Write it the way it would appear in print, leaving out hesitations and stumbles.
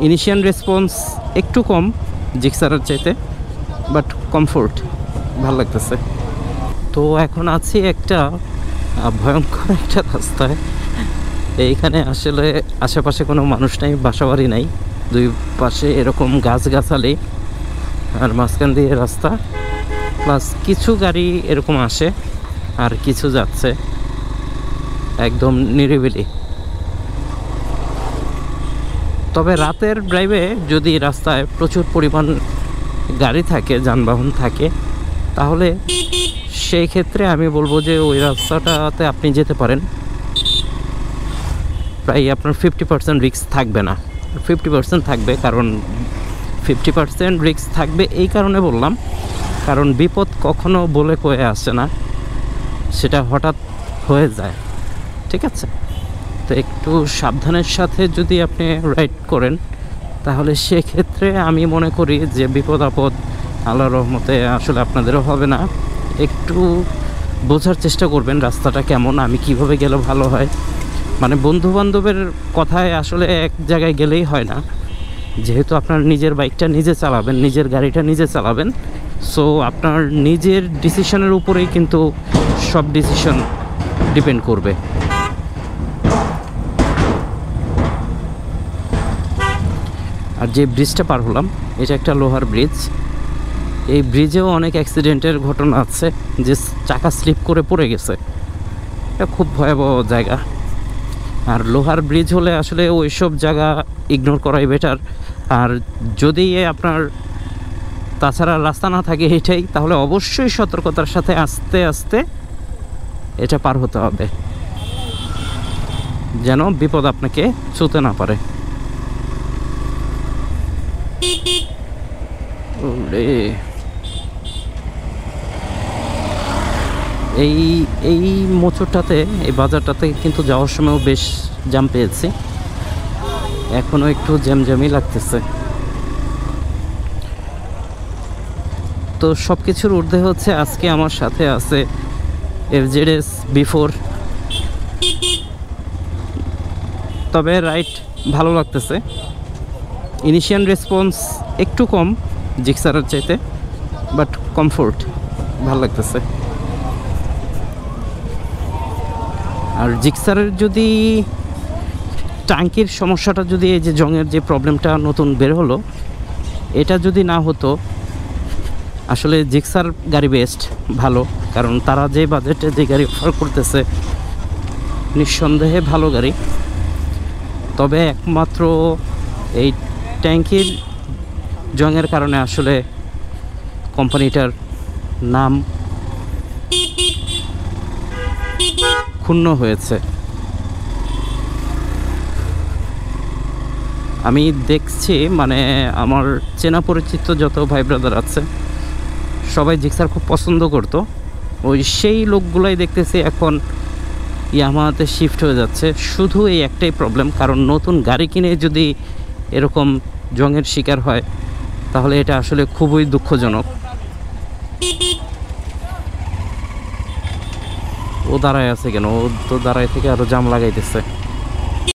Initial response একটু কম জিক্সারের চাইতে, but comfort ভালো লাগতেছে। তো এখন আছি একটা ভয়ঙ্কর একটা রাস্তায়। এইখানে আসলে আশেপাশে কোনো মানুষ নাই, বাসাবাড়ি নাই, দুই পাশে এরকম গাছগাছালি আর মাঝখান দিয়ে রাস্তা, প্লাস কিছু গাড়ি এরকম আসে আর কিছু যাচ্ছে, একদম নিরিবিলি। তবে রাতের ড্রাইভে যদি রাস্তায় প্রচুর পরিমাণ গাড়ি থাকে, যানবাহন থাকে, তাহলে সেই ক্ষেত্রে আমি বলবো যে ওই রাস্তাটাতে আপনি যেতে পারেন। প্রায় আপনার 50% রিস্ক থাকবে না, 50% থাকবে। কারণ 50% রিস্ক থাকবে এই কারণে বললাম, কারণ বিপদ কখনো বলে কয়ে আসে না, সেটা হঠাৎ হয়ে যায়। ঠিক আছে, তো একটু সাবধানের সাথে যদি আপনি রাইড করেন, তাহলে সেক্ষেত্রে আমি মনে করি যে বিপদ আপদ আল্লাহর রহমতে আসলে আপনাদেরও হবে না। একটু বোঝার চেষ্টা করবেন রাস্তাটা কেমন, আমি কিভাবে গেলে ভালো হয়। মানে বন্ধু বান্ধবের কথায় আসলে এক জায়গায় গেলেই হয় না, যেহেতু আপনার নিজের বাইকটা নিজে চালাবেন, নিজের গাড়িটা নিজে চালাবেন, সো আপনার নিজের ডিসিশনের উপরেই কিন্তু সব ডিসিশন ডিপেন্ড করবে। আর যে ব্রিজটা পার হলাম, এটা একটা লোহার ব্রিজ। এই ব্রিজেও অনেক অ্যাক্সিডেন্টের ঘটনা আছে, যে চাকা স্লিপ করে পড়ে গেছে। এটা খুব ভয়াবহ জায়গা। আর লোহার ব্রিজ হলে আসলে ওই সব জায়গা ইগনোর করাই বেটার। আর যদি আপনার তাছাড়া রাস্তা না থাকে এটাই, তাহলে অবশ্যই সতর্কতার সাথে আস্তে আস্তে এটা পার হতে হবে, যেন বিপদ আপনাকে ছুঁতে না পারে। এই মোচরটাতে, এই বাজারটাতে কিন্তু যাওয়ার সময়ও বেশ জ্যাম পেয়েছি, এখনও একটু জ্যামই লাগতেছে। তো সব কিছুর ঊর্ধ্বে হচ্ছে আজকে আমার সাথে আছে FZS B4। তবে রাইড ভালো লাগতেছে। ইনিশিয়াল রেসপন্স একটু কম জিক্সারের চাইতে, বাট কমফোর্ট ভালো লাগতেছে। আর জিক্সারের যদি টাঙ্কির সমস্যাটা, যদি এই যে জংয়ের যে প্রবলেমটা নতুন বের হলো, এটা যদি না হতো, আসলে জিক্সার গাড়ি বেস্ট, ভালো। কারণ তারা যে বাজেটে যে গাড়ি অফার করতেছে, নিঃসন্দেহে ভালো গাড়ি। তবে একমাত্র এই ট্যাঙ্কির জংয়ের কারণে আসলে কোম্পানিটার নাম ক্ষুণ্ণ হয়েছে। আমি দেখছি, মানে আমার চেনা পরিচিত যত ভাই ব্রাদার আছে, সবাই জিক্সার খুব পছন্দ করতো। ওই সেই লোকগুলাই দেখতেছি এখন ইয়ামাহাতে শিফট হয়ে যাচ্ছে। শুধু এই একটাই প্রবলেম, কারণ নতুন গাড়ি কিনে যদি এরকম জংয়ের শিকার হয়, তাহলে এটা আসলে খুবই দুঃখজনক। ও দাঁড়ায় আছে কেন? ও তো দাঁড়ায় থেকে আরও জাম লাগাইতেছে।